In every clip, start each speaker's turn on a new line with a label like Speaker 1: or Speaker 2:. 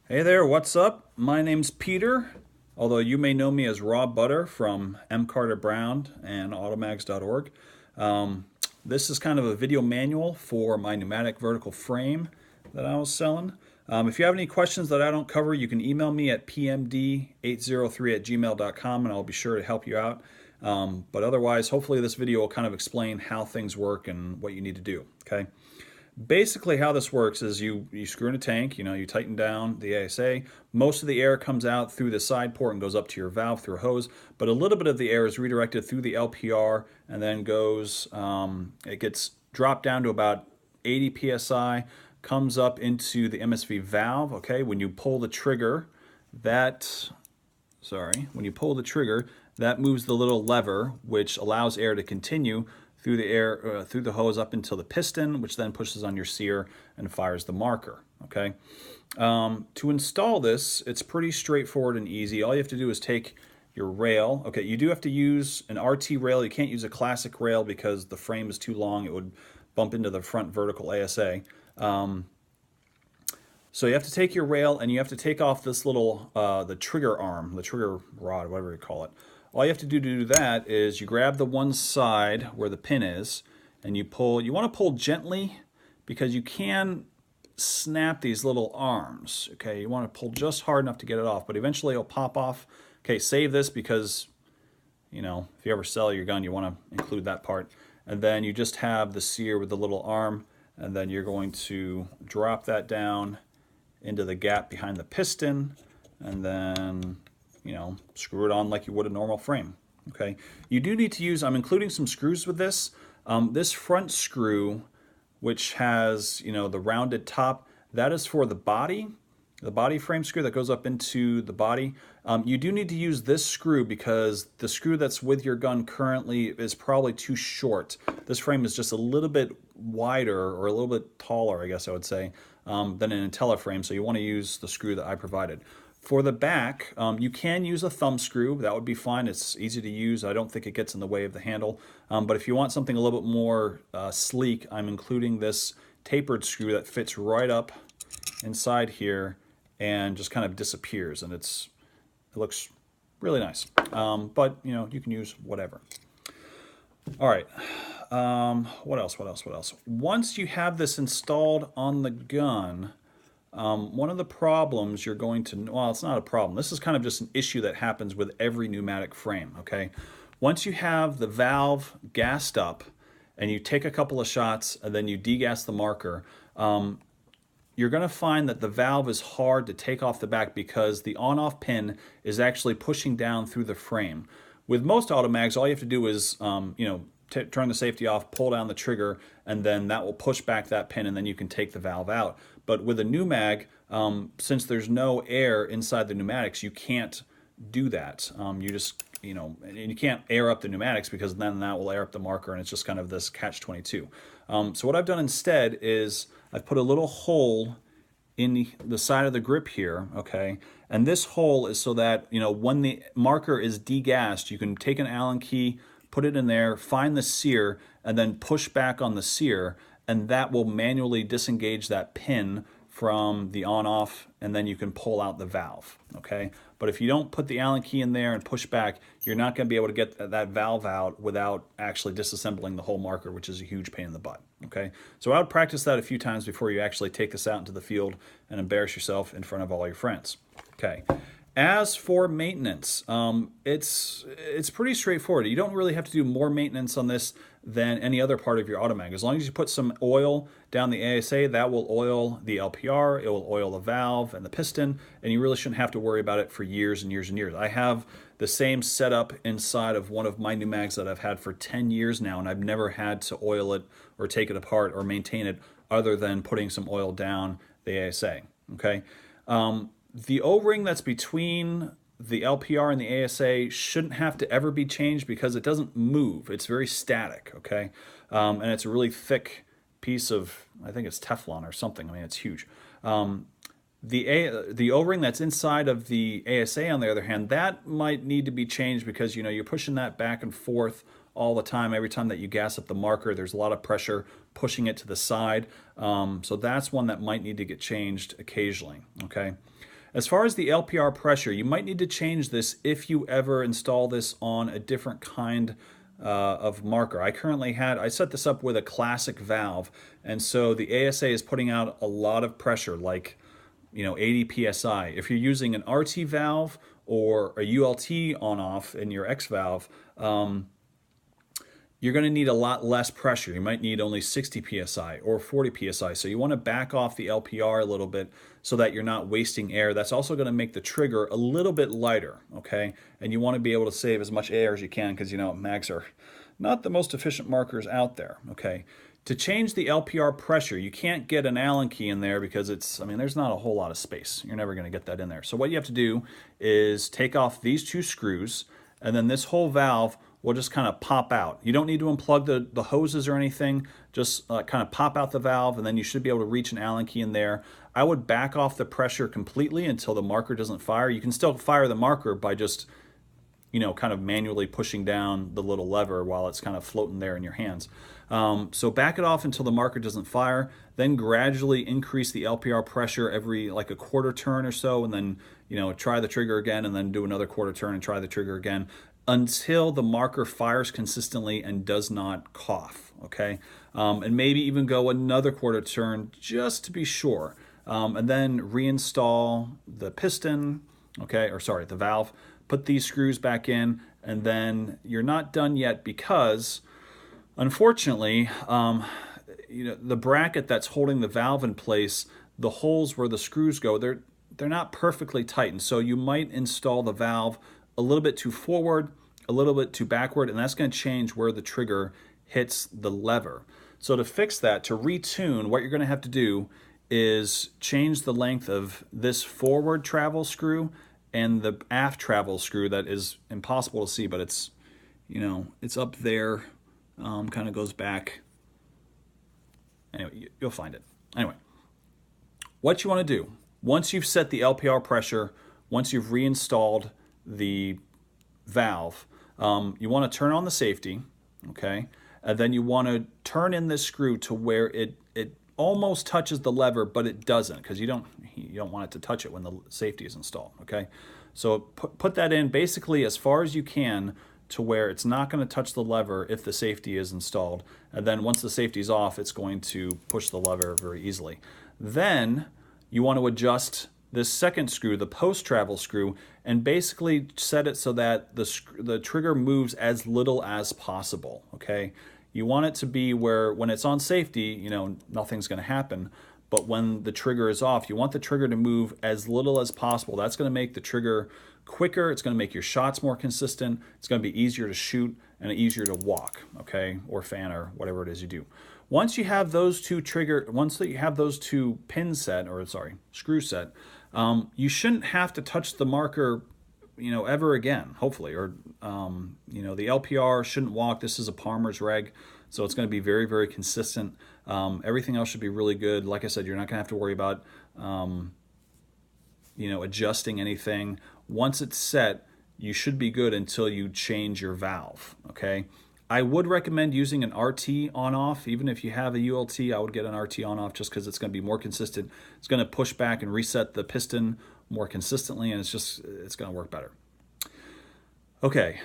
Speaker 1: Hey there, what's up? My name's Peter, although you may know me as Raw Butter from M. Carter Brown and automags.org. Um, this is kind of a video manual for my pneumatic vertical frame that I was selling. If you have any questions that I don't cover, you can email me at pmd803@gmail.com and I'll be sure to help you out. But otherwise, hopefully this video will kind of explain how things work and what you need to do, okay? Basically, how this works is you screw in a tank, you tighten down the ASA. Most of the air comes out through the side port and goes up to your valve through a hose, but a little bit of the air is redirected through the LPR and then it gets dropped down to about 80 psi, comes up into the MSV valve, okay? When you pull the trigger, when you pull the trigger, that moves the little lever, which allows air to continue through the hose up until the piston, which then pushes on your sear and fires the marker, okay? To install this, it's pretty straightforward and easy. All you have to do is take your rail. Okay, you do have to use an RT rail. You can't use a classic rail because the frame is too long. It would bump into the front vertical ASA. So you have to take your rail and you have to take off this little, the trigger arm, the trigger rod, whatever you call it. All you have to do that is you grab the one side where the pin is and you pull. You want to pull gently because you can snap these little arms. Okay, you want to pull just hard enough to get it off, but eventually it'll pop off. Okay, save this because, if you ever sell your gun, you want to include that part. And then you just have the sear with the little arm, and then you're going to drop that down into the gap behind the piston, and then screw it on like you would a normal frame. Okay, you do need to use, I'm including some screws with this. This front screw, which has, the rounded top, that is for the body frame screw that goes up into the body. You do need to use this screw because the screw that's with your gun currently is probably too short. This frame is just a little bit wider or a little bit taller, I guess I would say, than an Intella frame, so you want to use the screw that I provided. For the back, you can use a thumb screw. That would be fine. It's easy to use. I don't think it gets in the way of the handle. But if you want something a little bit more sleek, I'm including this tapered screw that fits right up inside here and just kind of disappears. And it looks really nice. But, you can use whatever. All right. What else? Once you have this installed on the gun, one of the problems you're going to, well, it's not a problem. This is kind of just an issue that happens with every pneumatic frame, okay? Once you have the valve gassed up and you take a couple of shots and then you degas the marker, you're going to find that the valve is hard to take off the back because the on-off pin is actually pushing down through the frame. With most automags, all you have to do is, turn the safety off, pull down the trigger, and then that will push back that pin and then you can take the valve out. But with a pneumag, since there's no air inside the pneumatics, you can't do that. You just, and you can't air up the pneumatics because then that will air up the marker and it's just kind of this catch-22. So what I've done instead is I've put a little hole in the side of the grip here, okay? And this hole is so that, when the marker is degassed, you can take an Allen key, put it in there, find the sear, and then push back on the sear, and that will manually disengage that pin from the on-off, and then you can pull out the valve, okay? But if you don't put the Allen key in there and push back, you're not going to be able to get that valve out without actually disassembling the whole marker, which is a huge pain in the butt, okay? So I would practice that a few times before you actually take this out into the field and embarrass yourself in front of all your friends, okay? As for maintenance, it's pretty straightforward. You don't really have to do more maintenance on this than any other part of your automag. As long as you put some oil down the ASA, that will oil the LPR, it will oil the valve and the piston, and you really shouldn't have to worry about it for years and years and years. I have the same setup inside of one of my pneumags that I've had for 10 years now, and I've never had to oil it or take it apart or maintain it other than putting some oil down the ASA, okay? The O-ring that's between the LPR and the ASA shouldn't have to ever be changed because it doesn't move. It's very static, okay? And it's a really thick piece of, I think it's Teflon or something. I mean, it's huge. The O-ring that's inside of the ASA, on the other hand, that might need to be changed because, you're pushing that back and forth all the time. Every time that you gas up the marker, there's a lot of pressure pushing it to the side. So that's one that might need to get changed occasionally, okay? As far as the LPR pressure, you might need to change this if you ever install this on a different kind of marker. I set this up with a classic valve, and so the ASA is putting out a lot of pressure, like 80 psi. If you're using an RT valve or a ULT on-off in your X valve, you're going to need a lot less pressure. You might need only 60 psi or 40 psi. So you want to back off the LPR a little bit so that you're not wasting air. That's also going to make the trigger a little bit lighter, okay? And you want to be able to save as much air as you can because, mags are not the most efficient markers out there, okay? To change the LPR pressure, you can't get an Allen key in there because there's not a whole lot of space. You're never going to get that in there. So what you have to do is take off these two screws, and then this whole valve will just kind of pop out. You don't need to unplug the hoses or anything. Just kind of pop out the valve, and then you should be able to reach an Allen key in there. I would back off the pressure completely until the marker doesn't fire. You can still fire the marker by just kind of manually pushing down the little lever while it's kind of floating there in your hands. So back it off until the marker doesn't fire, then gradually increase the LPR pressure every like a quarter turn or so, and then try the trigger again, and then do another quarter turn and try the trigger again until the marker fires consistently and does not cough, okay? And maybe even go another quarter turn just to be sure. And then reinstall the piston, okay, or sorry, the valve, put these screws back in, and then you're not done yet because, unfortunately, the bracket that's holding the valve in place, the holes where the screws go, they're not perfectly tightened. So you might install the valve a little bit too forward, a little bit too backward, and that's going to change where the trigger hits the lever. So to fix that, to retune, what you're going to have to do is change the length of this forward travel screw and the aft travel screw that is impossible to see, but it's up there, kind of goes back. Anyway, you'll find it. Anyway, what you want to do, once you've set the LPR pressure, once you've reinstalled the valve, you want to turn on the safety, okay? And then you want to turn in this screw to where it almost touches the lever, but it doesn't, because you don't want it to touch it when the safety is installed, okay? So put that in basically as far as you can to where it's not going to touch the lever if the safety is installed. And then once the safety is off, it's going to push the lever very easily. Then you want to adjust this second screw, the post-travel screw, and basically set it so that the trigger moves as little as possible, okay? You want it to be where when it's on safety, nothing's going to happen. But when the trigger is off, you want the trigger to move as little as possible. That's going to make the trigger quicker. It's going to make your shots more consistent. It's going to be easier to shoot and easier to walk, okay, or fan or whatever it is you do. Once you have those two pin set, or sorry, screw set, you shouldn't have to touch the marker, ever again, hopefully, or the LPR shouldn't walk. This is a Palmer's reg, so it's going to be very, very consistent. Everything else should be really good. Like I said, you're not going to have to worry about adjusting anything. Once it's set, you should be good until you change your valve, okay? I would recommend using an RT on-off. Even if you have a ULT, I would get an RT on-off just because it's going to be more consistent. It's going to push back and reset the piston more consistently, and it's going to work better. Okay,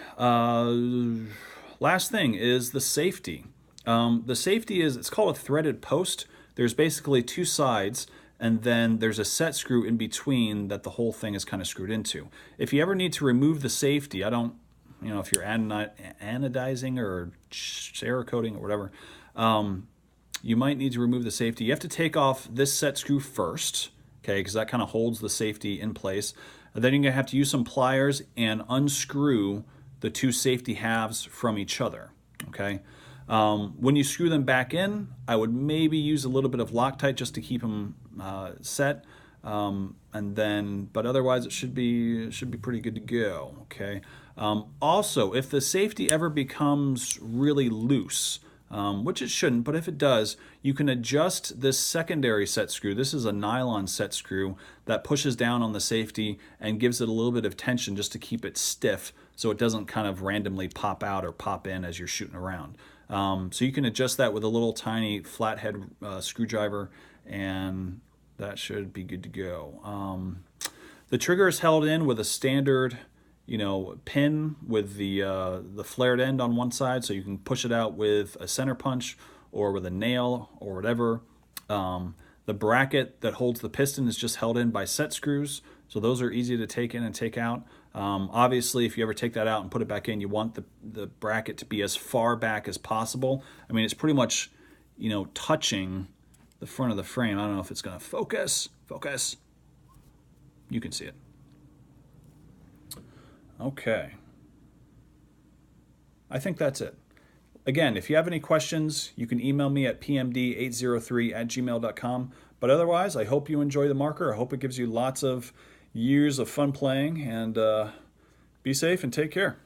Speaker 1: last thing is the safety. The safety it's called a threaded post. There's basically two sides, and then there's a set screw in between that the whole thing is kind of screwed into. If you ever need to remove the safety, if you're anodizing or Cerakoting or whatever, you might need to remove the safety. You have to take off this set screw first, okay, because that kind of holds the safety in place. And then you're going to have to use some pliers and unscrew the two safety halves from each other, okay? When you screw them back in, I would maybe use a little bit of Loctite just to keep them set. But otherwise it should be pretty good to go, okay? Also, if the safety ever becomes really loose, which it shouldn't, but if it does, you can adjust this secondary set screw. This is a nylon set screw that pushes down on the safety and gives it a little bit of tension just to keep it stiff so it doesn't kind of randomly pop out or pop in as you're shooting around. So you can adjust that with a little tiny flathead screwdriver, and that should be good to go. The trigger is held in with a standard, you know, pin with the flared end on one side, so you can push it out with a center punch or with a nail or whatever. The bracket that holds the piston is just held in by set screws, so those are easy to take in and take out. Obviously, if you ever take that out and put it back in, you want the bracket to be as far back as possible. I mean, it's pretty much, you know, touching the front of the frame. I don't know if it's going to focus. Focus. You can see it. Okay. I think that's it. Again, if you have any questions, you can email me at pmd803@gmail.com. But otherwise, I hope you enjoy the marker. I hope it gives you lots of years of fun playing, and be safe and take care.